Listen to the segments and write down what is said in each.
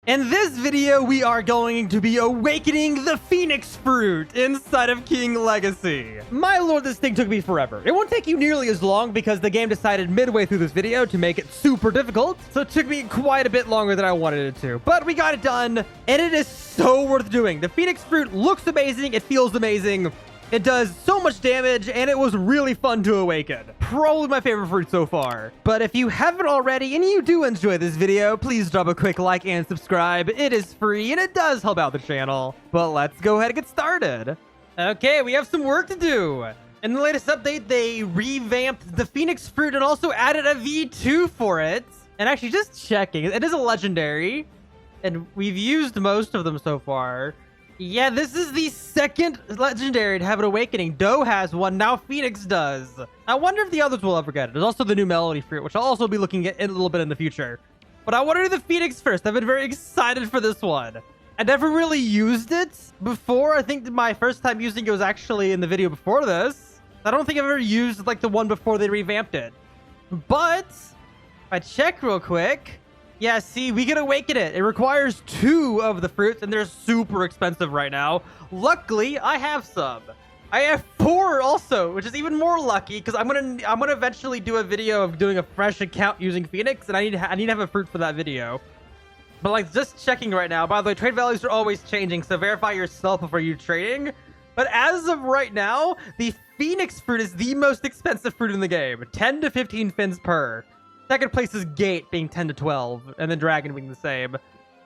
In this video, we are going to be awakening the Phoenix Fruit inside of King Legacy. My lord, this thing took me forever. It won't take you nearly as long because the game decided midway through this video to make it super difficult. So it took me quite a bit longer than I wanted it to. But we got it done, and it is so worth doing. The Phoenix Fruit looks amazing. It feels amazing. It does so much damage, and it was really fun to awaken. Probably my favorite fruit so far. But if you haven't already, and you do enjoy this video, please drop a quick like and subscribe. It is free, and it does help out the channel. But let's go ahead and get started. Okay, we have some work to do. In the latest update, they revamped the Phoenix Fruit and also added a V2 for it. And actually, just checking, it is a legendary, and we've used most of them so far. Yeah, this is the second legendary to have an awakening. Doe has one, now Phoenix does. I wonder if the others will ever get it. There's also the new Melody Fruit, which I'll also be looking at in a little bit in the future. But I want to do the Phoenix first. I've been very excited for this one. I never really used it before. I think my first time using it was actually in the video before this. I don't think I've ever used like the one before they revamped it. But if I check real quick, yeah, see, we can awaken it. It requires 2 of the fruits, and they're super expensive right now. Luckily, I have some. I have 4 also, which is even more lucky because I'm gonna eventually do a video of doing a fresh account using Phoenix, and I need to have a fruit for that video. But like, just checking right now. By the way, trade values are always changing, so verify yourself before you trading. But as of right now, the Phoenix fruit is the most expensive fruit in the game. 10 to 15 fins per. Second place is Gate being 10 to 12, and then Dragon being the same.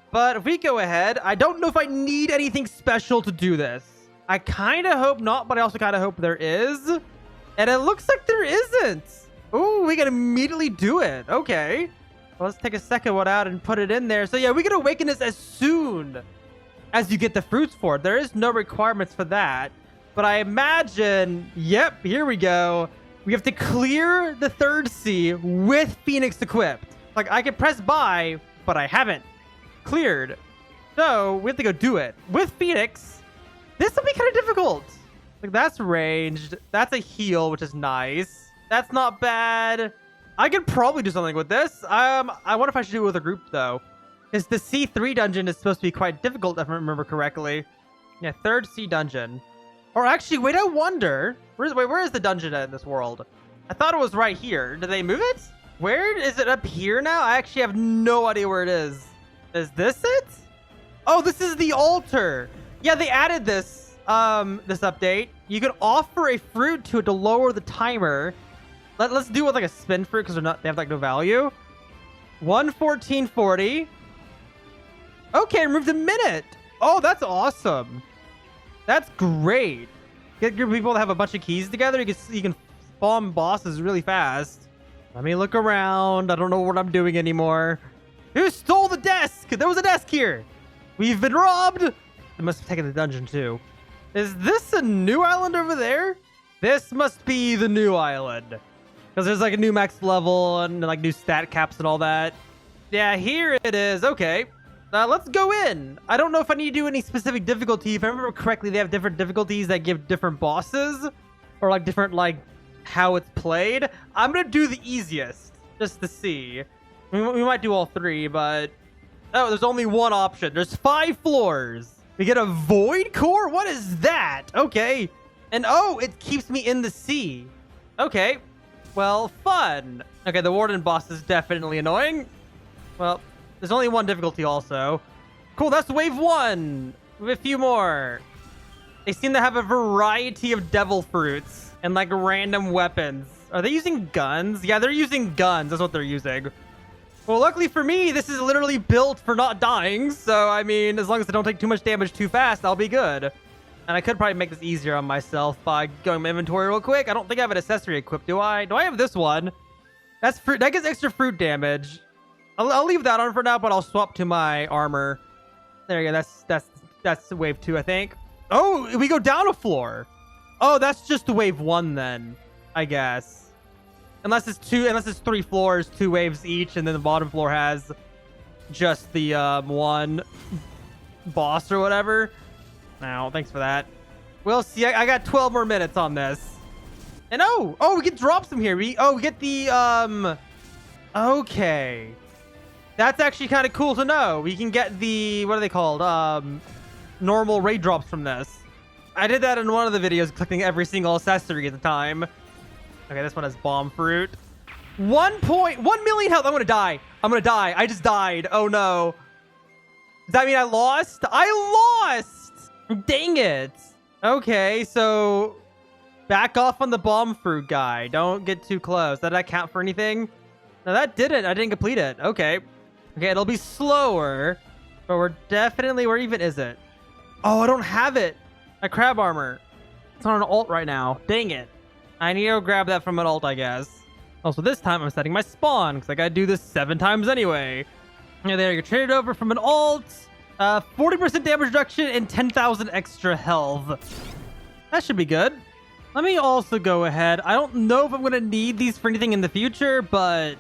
But if we go ahead, I don't know if I need anything special to do this. I kind of hope not, but I also kind of hope there is. And it looks like there isn't. Ooh, we can immediately do it. Okay. Well, let's take a second one out and put it in there. So yeah, we can awaken this as soon as you get the fruits for it. There is no requirements for that. But I imagine, yep, here we go. We have to clear the 3rd sea with Phoenix equipped. Like, I can press buy, but I haven't cleared. So, we have to go do it. With Phoenix, this will be kind of difficult. Like, that's ranged. That's a heal, which is nice. That's not bad. I could probably do something with this. I wonder if I should do it with a group, though. Because the C3 dungeon is supposed to be quite difficult, if I remember correctly. Yeah, 3rd sea dungeon. Or actually, wait, I wonder. Where is the dungeon in this world? I thought it was right here. Did they move it? Where is it? Up here now? I actually have no idea where it is. Is this it? Oh, this is the altar. Yeah, they added this this update. You can offer a fruit to it to lower the timer. Let's do it with like a spin fruit because they have like no value. 114.40. Okay, removed a minute. Oh, that's awesome. That's great. Get a group of people that have a bunch of keys together. You can spawn bosses really fast. Let me look around. I don't know what I'm doing anymore. Who stole the desk? There was a desk here. We've been robbed. They must have taken the dungeon too. Is this a new island over there? This must be the new island. Because there's like a new max level and like new stat caps and all that. Yeah, here it is. Okay. Let's go in. I don't know if I need to do any specific difficulty. If I remember correctly, they have different difficulties that give different bosses or like different like how it's played. I'm going to do the easiest just to see. We might do all 3, but oh, there's only one option. There's 5 floors. We get a void core. What is that? Okay. And oh, it keeps me in the sea. Okay. Well, fun. Okay, the warden boss is definitely annoying. Well, there's only one difficulty also. Cool, that's wave 1. We have a few more. They seem to have a variety of devil fruits and like random weapons. Are they using guns? Yeah, they're using guns. That's what they're using. Well, luckily for me, this is literally built for not dying. So, I mean, as long as I don't take too much damage too fast, I'll be good. And I could probably make this easier on myself by going to my inventory real quick. I don't think I have an accessory equipped, do I? Do I have this one? That's fruit. That gets extra fruit damage. I'll leave that on for now, but I'll swap to my armor. There you go. That's wave 2, I think. Oh, we go down a floor. Oh, that's just wave 1 then, I guess. Unless it's 3 floors, 2 waves each, and then the bottom floor has just the 1 boss or whatever. No, thanks for that. We'll see. I got 12 more minutes on this. And oh, we get drops from here. We get the okay. That's actually kind of cool to know. We can get the, what are they called? Normal raid drops from this. I did that in one of the videos, collecting every single accessory at the time. Okay, this one has bomb fruit. 1.1 million health. I'm gonna die. I'm gonna die. I just died. Oh no. Does that mean I lost? I lost! Dang it. Okay, so back off on the bomb fruit guy. Don't get too close. Did that count for anything? No, that didn't. I didn't complete it. Okay. Okay, it'll be slower, but we're definitely... Where even is it? Oh, I don't have it. My crab armor. It's on an alt right now. Dang it. I need to grab that from an alt, I guess. Also, this time I'm setting my spawn, because I gotta do this 7 times anyway. Yeah, there, you're traded over from an alt. 40% damage reduction and 10,000 extra health. That should be good. Let me also go ahead. I don't know if I'm going to need these for anything in the future, but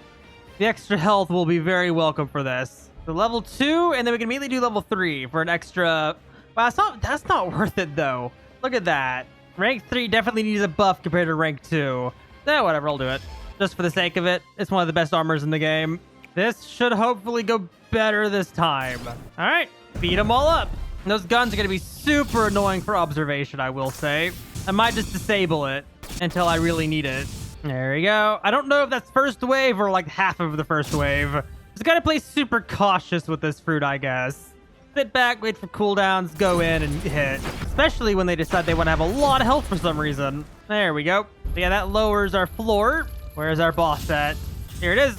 the extra health will be very welcome for this. So level 2, and then we can immediately do level 3 for an extra... Wow, that's not worth it, though. Look at that. Rank 3 definitely needs a buff compared to rank 2. Whatever, I'll do it. Just for the sake of it. It's one of the best armors in the game. This should hopefully go better this time. All right, beat them all up. And those guns are going to be super annoying for observation, I will say. I might just disable it until I really need it. There we go. I don't know if that's first wave or like half of the first wave. Just got to play super cautious with this fruit, I guess. Sit back, wait for cooldowns, go in and hit. Especially when they decide they want to have a lot of health for some reason. There we go. But yeah, that lowers our floor. Where's our boss at? Here it is.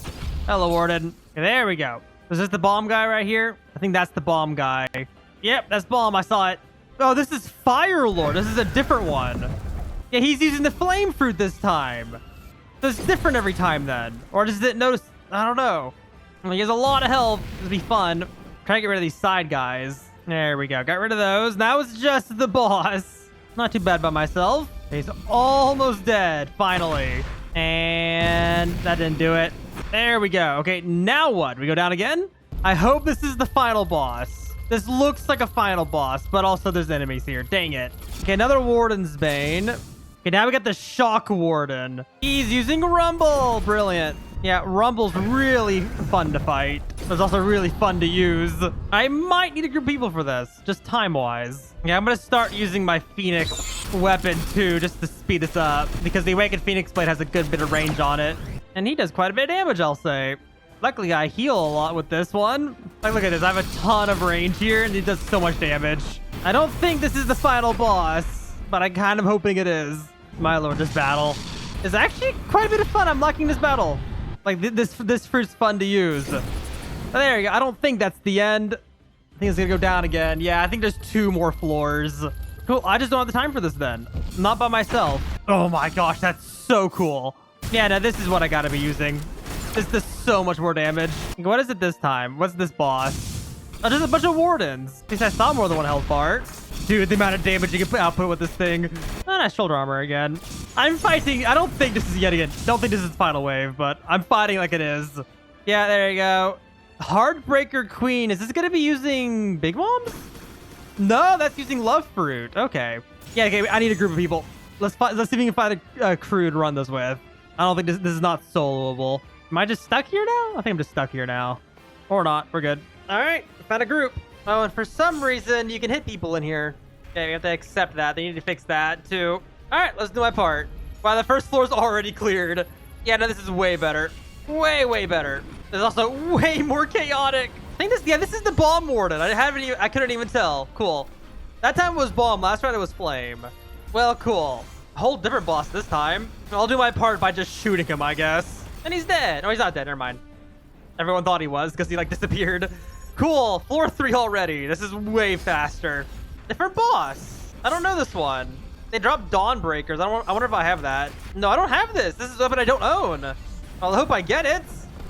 Hello, Warden. Okay, there we go. Is this the bomb guy right here? I think that's the bomb guy. Yep, that's bomb. I saw it. Oh, this is Fire Lord. This is a different one. Yeah, he's using the flame fruit this time. So it's different every time then. Or does it notice? I don't know. He has a lot of health. This will be fun. Try to get rid of these side guys. There we go. Got rid of those. Now it's just the boss. Not too bad by myself. He's almost dead, finally. And that didn't do it. There we go. Okay, now what? We go down again? I hope this is the final boss. This looks like a final boss, but also there's enemies here. Dang it. Okay, another Warden's Bane. Okay, now we got the Shock Warden. He's using Rumble. Brilliant. Yeah, Rumble's really fun to fight. It's also really fun to use. I might need a group of people for this, just time-wise. Yeah, I'm going to start using my Phoenix weapon, too, just to speed this up. Because the Awakened Phoenix Blade has a good bit of range on it. And he does quite a bit of damage, I'll say. Luckily, I heal a lot with this one. Like, look at this. I have a ton of range here, and it does so much damage. I don't think this is the final boss, but I'm kind of hoping it is. My lord, this battle is actually quite a bit of fun. I'm liking this battle. Like, this fruit's fun to use. Oh, there you go. I don't think that's the end. I think it's going to go down again. Yeah, I think there's 2 more floors. Cool. I just don't have the time for this then. Not by myself. Oh my gosh, that's so cool. Yeah, no, this is what I got to be using. This does so much more damage. What is it this time? What's this boss? Oh, there's a bunch of Wardens. At least I saw more than one health bar. Dude, the amount of damage you can output with this thing. Oh, nice shoulder armor again. I'm fighting. I don't think this is yet again. Don't think this is the final wave, but I'm fighting like it is. Yeah, there you go. Heartbreaker Queen. Is this going to be using big bombs? No, that's using Love Fruit. Okay. Yeah, okay. I need a group of people. Let's see if we can find a crew to run this with. I don't think this is not soloable. Am I just stuck here now? I think I'm just stuck here now. Or not. We're good. All right. Found a group. Oh, and for some reason, you can hit people in here. Okay, we have to accept that. They need to fix that, too. All right, let's do my part. Wow, the first floor's already cleared. Yeah, no, this is way better. Way, way better. There's also way more chaotic. I think this is the Bomb Warden. I couldn't even tell. Cool. That time was Bomb. Last round it was Flame. Well, cool. A whole different boss this time. I'll do my part by just shooting him, I guess. And he's dead. Oh, he's not dead. Never mind. Everyone thought he was because he, like, disappeared. Cool. Floor 3 already. This is way faster. Different boss. I don't know this one. They dropped Dawnbreakers. I wonder if I have that. No, I don't have this. This is a weapon I don't own. Well, I hope I get it.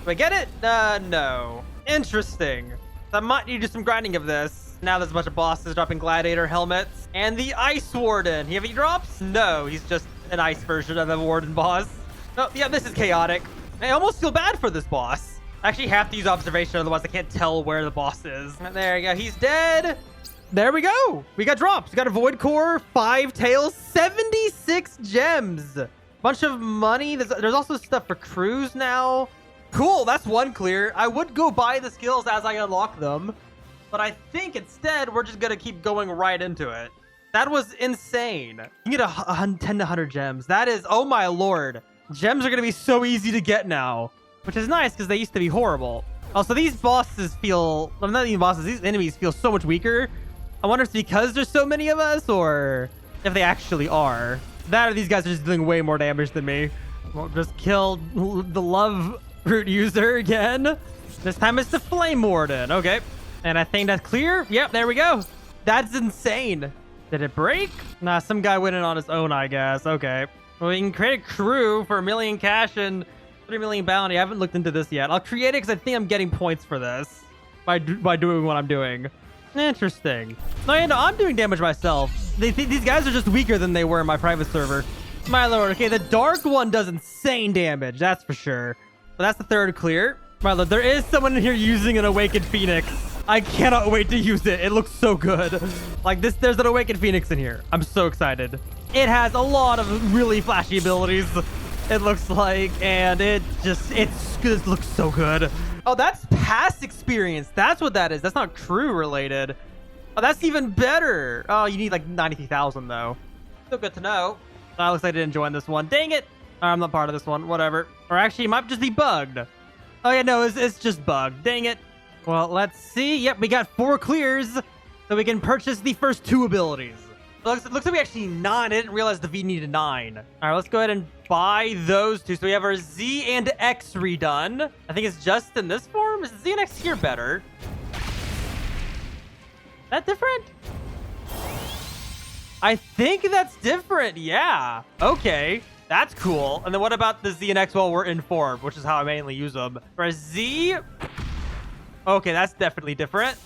Do I get it? No. Interesting. So I might need to do some grinding of this. Now there's a bunch of bosses dropping gladiator helmets. And the Ice Warden. He have any drops? No, he's just an ice version of the Warden boss. Oh, yeah, this is chaotic. I almost feel bad for this boss. I actually have to use observation, otherwise I can't tell where the boss is. There you go. He's dead. There we go. We got drops. We got a Void Core, 5 tails, 76 gems. Bunch of money. There's also stuff for crews now. Cool, that's one clear. I would go buy the skills as I unlock them, but I think instead we're just gonna keep going right into it. That was insane. You get 10 to 100 gems. That is, oh my lord. Gems are gonna be so easy to get now, which is nice because they used to be horrible. Also, these bosses feel, well, not even bosses, these enemies feel so much weaker. I wonder if it's because there's so many of us or if they actually are. That or these guys are just doing way more damage than me. Well, just killed the love root user again. This time it's the flame warden. Okay. And I think that's clear. Yep, there we go. That's insane. Did it break? Nah, some guy went in on his own, I guess. Okay. Well, we can create a crew for 1 million cash and 3 million bounty. I haven't looked into this yet. I'll create it because I think I'm getting points for this by doing what I'm doing. Interesting. No, yeah, no, I'm doing damage myself. These guys are just weaker than they were in my private server. My lord. Okay, the dark one does insane damage. That's for sure. But that's the third clear. My lord, there is someone in here using an awakened phoenix. I cannot wait to use it. It looks so good. Like this, there's an awakened phoenix in here. I'm so excited. It has a lot of really flashy abilities, it looks like, and it looks so good. Oh, that's past experience. That's what that is. That's not crew related. Oh, that's even better. Oh, you need like 93,000 though. Still good to know. Oh, looks like I didn't join this one. Dang it. Oh, I'm not part of this one. Whatever. Or actually, it might just be bugged. Oh yeah, no, it's just bugged. Dang it. Well, let's see. Yep, we got 4 clears, so we can purchase the first 2 abilities. Looks like we actually 9. I didn't realize the V needed 9. All right, let's go ahead and buy those 2. So we have our Z and X redone. I think it's just in this form. Is Z and X here better? That different? I think that's different. Yeah. Okay. That's cool. And then what about the Z and X while we're in form, which is how I mainly use them. For a Z... Okay, that's definitely different.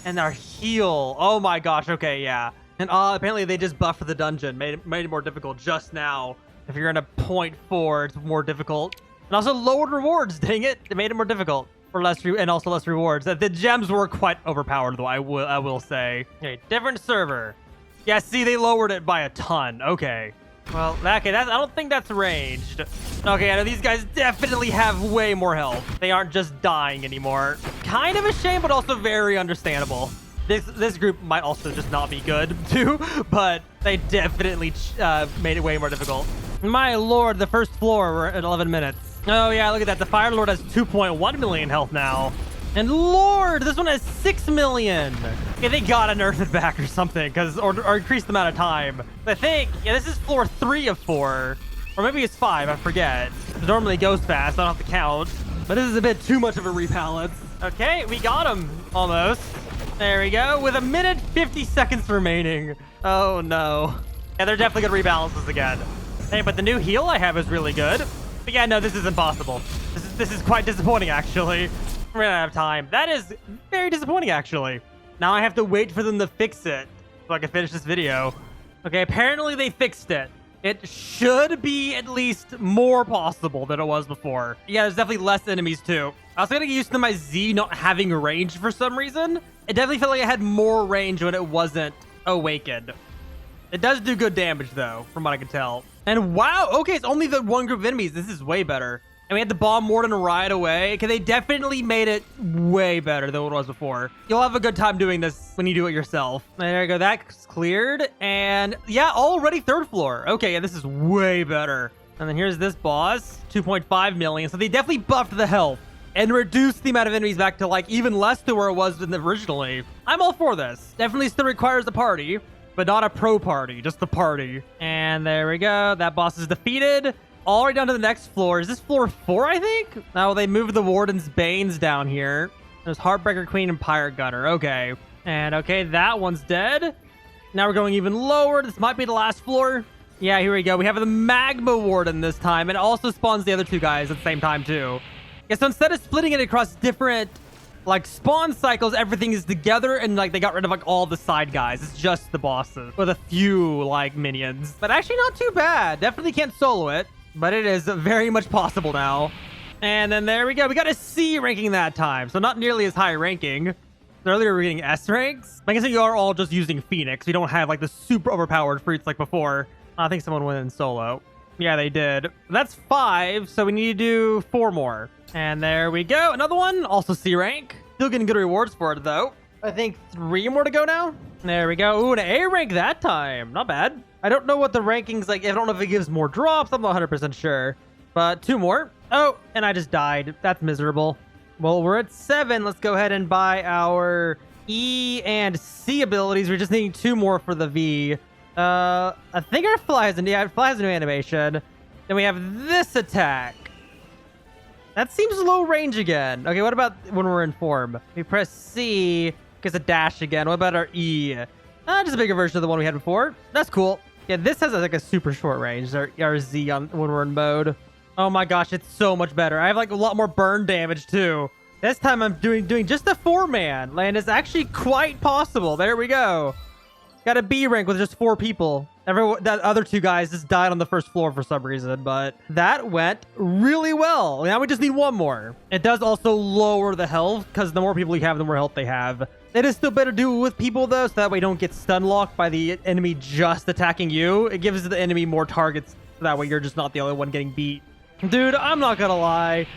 And our heal. Oh my gosh. Okay, yeah. And apparently they just buffed the dungeon. Made it more difficult just now. If you're in a 0.4, it's more difficult. And also lowered rewards. Dang it. It made it more difficult. For less and also less rewards. The gems were quite overpowered though, I will say. Okay, different server. Yeah, see, they lowered it by a ton. Okay. Well, okay, I don't think that's ranged. Okay, I know these guys definitely have way more health. They aren't just dying anymore. Kind of a shame, but also very understandable. This group might also just not be good, too, but they definitely made it way more difficult. My lord, the first floor, we're at 11 minutes. Oh, yeah, look at that. The Fire Lord has 2.1 million health now. And Lord, this one has 6 million. Okay, they gotta nerf it back or something, or increase the amount of time. I think, yeah, this is floor 3 of 4. Or maybe it's 5, I forget. It normally goes fast, I don't have to count. But this is a bit too much of a rebalance. Okay, we got him, almost. There we go, with 1 minute 50 seconds remaining. Oh no. Yeah, they're definitely gonna rebalance this again. Hey, but the new heal I have is really good. But yeah, no, this is impossible. This is quite disappointing, actually. We're out of time. That is very disappointing, actually. Now I have to wait for them to fix it so I can finish this video. Okay, apparently they fixed it. It should be at least more possible than it was before. Yeah, there's definitely less enemies, too. I was gonna get used to my Z not having range for some reason. It definitely felt like I had more range when it wasn't awakened. It does do good damage, though, from what I can tell. And wow, okay, it's only the one group of enemies. This is way better. And we had the bomb warden right away. Okay, they definitely made it way better than what it was before. You'll have a good time doing this when you do it yourself. There you go, that's cleared. And yeah, already 3rd floor. Okay, yeah, this is way better. And then here's this boss, 2.5 million. So they definitely buffed the health and reduced the amount of enemies back to like even less to where it was than originally. I'm all for this. Definitely still requires a party, but not a pro party, just the party. And there we go, that boss is defeated. All right, down to the next floor. Is this floor 4, I think? Now they moved the Warden's Banes down here. There's Heartbreaker Queen and Pirate Gunner. Okay. And okay, that one's dead. Now we're going even lower. This might be the last floor. Yeah, here we go. We have the Magma Warden this time. It also spawns the other 2 guys at the same time, too. Yeah, so instead of splitting it across different, like, spawn cycles, everything is together, and, like, they got rid of, like, all the side guys. It's just the bosses with a few, like, minions. But actually not too bad. Definitely can't solo it. But it is very much possible now. And then there we go. We got a C ranking that time. So not nearly as high ranking. Earlier we were getting S ranks. I guess you are all just using Phoenix. You don't have like the super overpowered fruits like before. I think someone went in solo. Yeah, they did. That's 5, so we need to do 4 more. And there we go. Another one, also C rank. Still getting good rewards for it, though. I think 3 more to go now. There we go. Ooh, an A rank that time. Not bad. I don't know what the ranking's like. I don't know if it gives more drops. I'm not 100% sure. But 2 more. Oh, and I just died. That's miserable. Well, we're at 7. Let's go ahead and buy our E and C abilities. We're just needing 2 more for the V. I think our fly has a new animation. Then we have this attack. That seems low range again. Okay, what about when we're in form? We press C, gets a dash again. What about our E? Just a bigger version of the one we had before. That's cool. Yeah, this has like a super short range. Our Z on when we're in mode. Oh my gosh, it's so much better. I have like a lot more burn damage too. This time I'm doing just a 4-man, and it's actually quite possible. There we go. Got a B rank with just 4 people. That other 2 guys just died on the first floor for some reason, but that went really well. Now we just need 1 more. It does also lower the health, because the more people you have, the more health they have. It is still better to do it with people, though, so that way you don't get stun locked by the enemy just attacking you. It gives the enemy more targets, so that way you're just not the only one getting beat. Dude, I'm not gonna lie.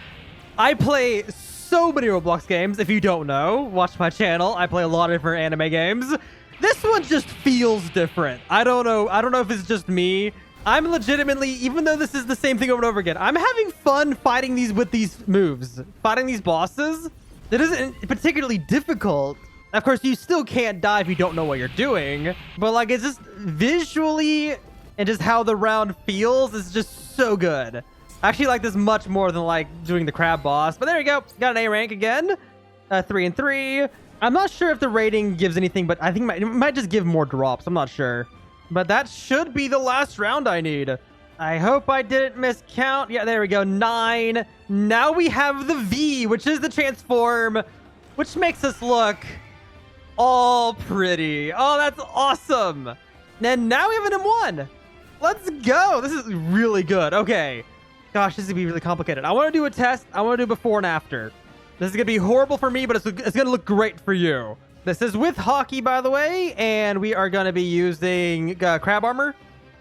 I play so many Roblox games. If you don't know, watch my channel. I play a lot of different anime games. This one just feels different. I don't know if it's just me. I'm legitimately, even though this is the same thing over and over again, I'm having fun fighting with these moves. Fighting these bosses. It isn't particularly difficult. Of course, you still can't die if you don't know what you're doing. But like, it's just visually and just how the round feels is just so good. I actually like this much more than like doing the crab boss. But there you go. Got an A rank again. 3 and 3. I'm not sure if the rating gives anything, but I think it might just give more drops. I'm not sure. But that should be the last round I need. I hope I didn't miscount. Yeah, there we go. 9. Now we have the V, which is the transform, which makes us look all pretty. Oh, that's awesome. And now we have an M1. Let's go. This is really good. Okay. Gosh, this is going to be really complicated. I want to do a test. I want to do before and after. This is going to be horrible for me, but it's going to look great for you. This is with hockey, by the way, and we are going to be using crab armor,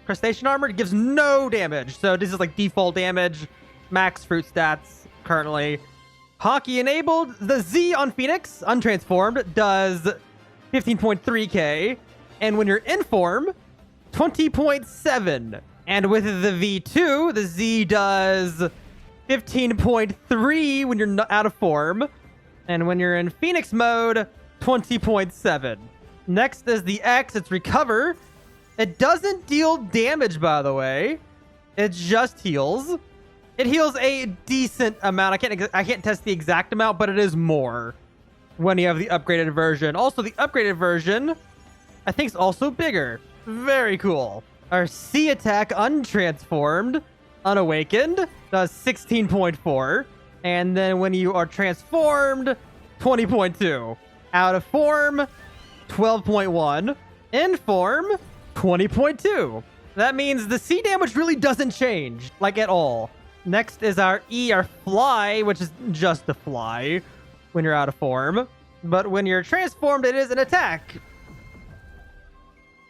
crustacean armor. It gives no damage, so this is like default damage, max fruit stats currently. Hockey enabled. The Z on Phoenix, untransformed, does 15.3k, and when you're in form, 20.7. And with the V2, the Z does 15.3 when you're out of form. And when you're in Phoenix mode, 20.7. Next is the X. It's recover. It doesn't deal damage, by the way. It just heals. It heals a decent amount. I can't test the exact amount, but it is more when you have the upgraded version. Also, the upgraded version, I think, is also bigger. Very cool. Our C attack, untransformed, unawakened, does 16.4. And then when you are transformed, 20.2. Out of form, 12.1. In form, 20.2. That means the C damage really doesn't change, like at all. Next is our E, our fly, which is just a fly when you're out of form. But when you're transformed, it is an attack.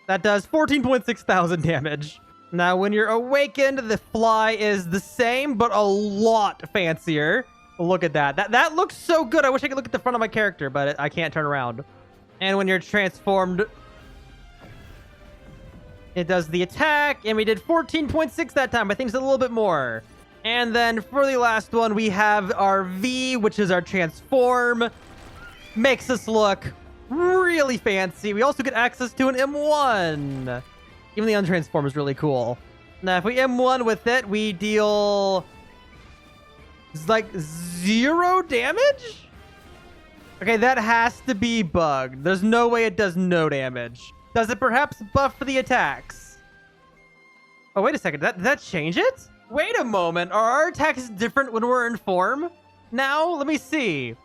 That does 14.6 thousand damage. Now, when you're awakened, the fly is the same, but a lot fancier. Look at that. That looks so good. I wish I could look at the front of my character, but I can't turn around. And when you're transformed, it does the attack, and we did 14.6 that time. I think it's a little bit more. And then for the last one, we have our V, which is our transform. Makes us look really fancy. We also get access to an M1. Even the untransform is really cool. Now, if we M1 with it, we deal like 0 damage? Okay, that has to be bugged. There's no way it does no damage. Does it perhaps buff for the attacks? Oh, wait a second. Did that change it? Wait a moment. Are our attacks different when we're in form? Now, let me see.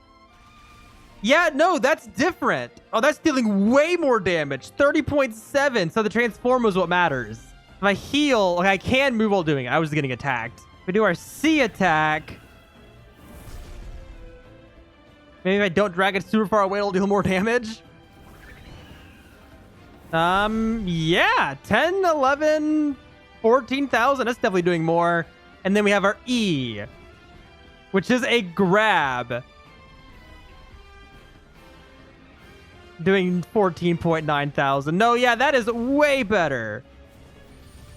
Yeah, no, that's different. Oh, that's dealing way more damage. 30.7. So the transform is what matters. If I heal, like I can move while doing it. I was getting attacked. If we do our C attack, maybe if I don't drag it super far away, it'll deal more damage. Yeah, 10, 11, 14,000. That's definitely doing more. And then we have our E, which is a grab. Doing 14.9 thousand. No, yeah, that is way better.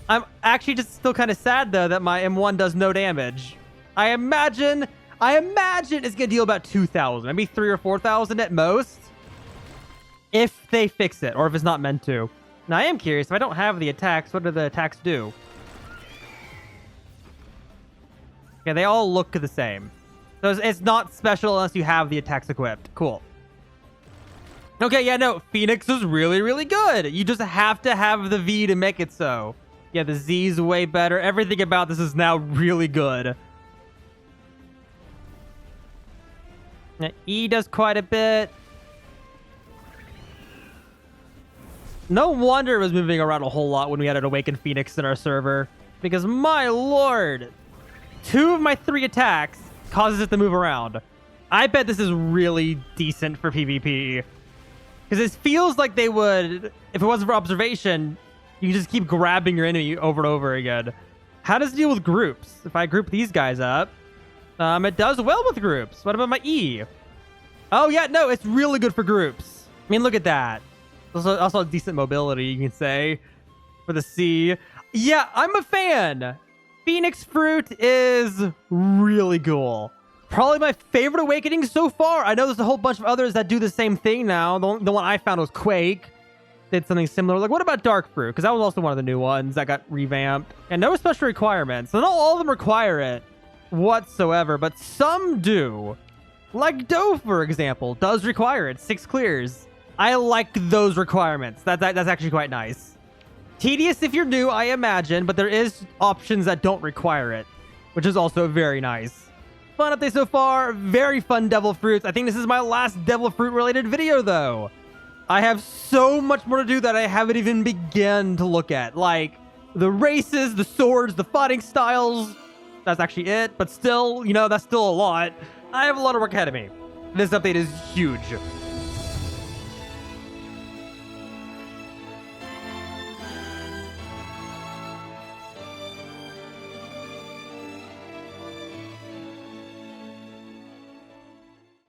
I'm actually just still kind of sad, though, that my M1 does no damage. I imagine it's going to deal about 2,000. Maybe 3,000 or 4,000 at most. If they fix it, or if it's not meant to. Now, I am curious, if I don't have the attacks, what do the attacks do? Okay, they all look the same. So it's not special unless you have the attacks equipped. Cool. Okay, yeah, no, Phoenix is really, really good. You just have to have the V to make it so. Yeah, the Z is way better. Everything about this is now really good. Now, E does quite a bit. No wonder it was moving around a whole lot when we had an Awakened Phoenix in our server. Because, my lord, 2 of my 3 attacks causes it to move around. I bet this is really decent for PvP. Because it feels like they would, if it wasn't for observation, you just keep grabbing your enemy over and over again. How does it deal with groups? If I group these guys up, it does well with groups. What about my E? Oh, yeah, no, it's really good for groups. I mean, look at that. Also decent mobility, you can say, for the C. Yeah, I'm a fan. Phoenix Fruit is really cool. Probably my favorite awakening so far. I know there's a whole bunch of others that do the same thing now. The one I found was Quake. Did something similar. Like, what about Dark Fruit? Because that was also one of the new ones that got revamped. And no special requirements. So not all of them require it whatsoever, but some do. Like Doe, for example, does require it. 6 clears. I like those requirements. That's actually quite nice. Tedious if you're new, I imagine, but there is options that don't require it, which is also very nice. Fun update so far. Very fun Devil Fruits. I think this is my last Devil Fruit related video, though. I have so much more to do that I haven't even begun to look at. Like, the races, the swords, the fighting styles. That's actually it, but still, you know, that's still a lot. I have a lot of work ahead of me. This update is huge.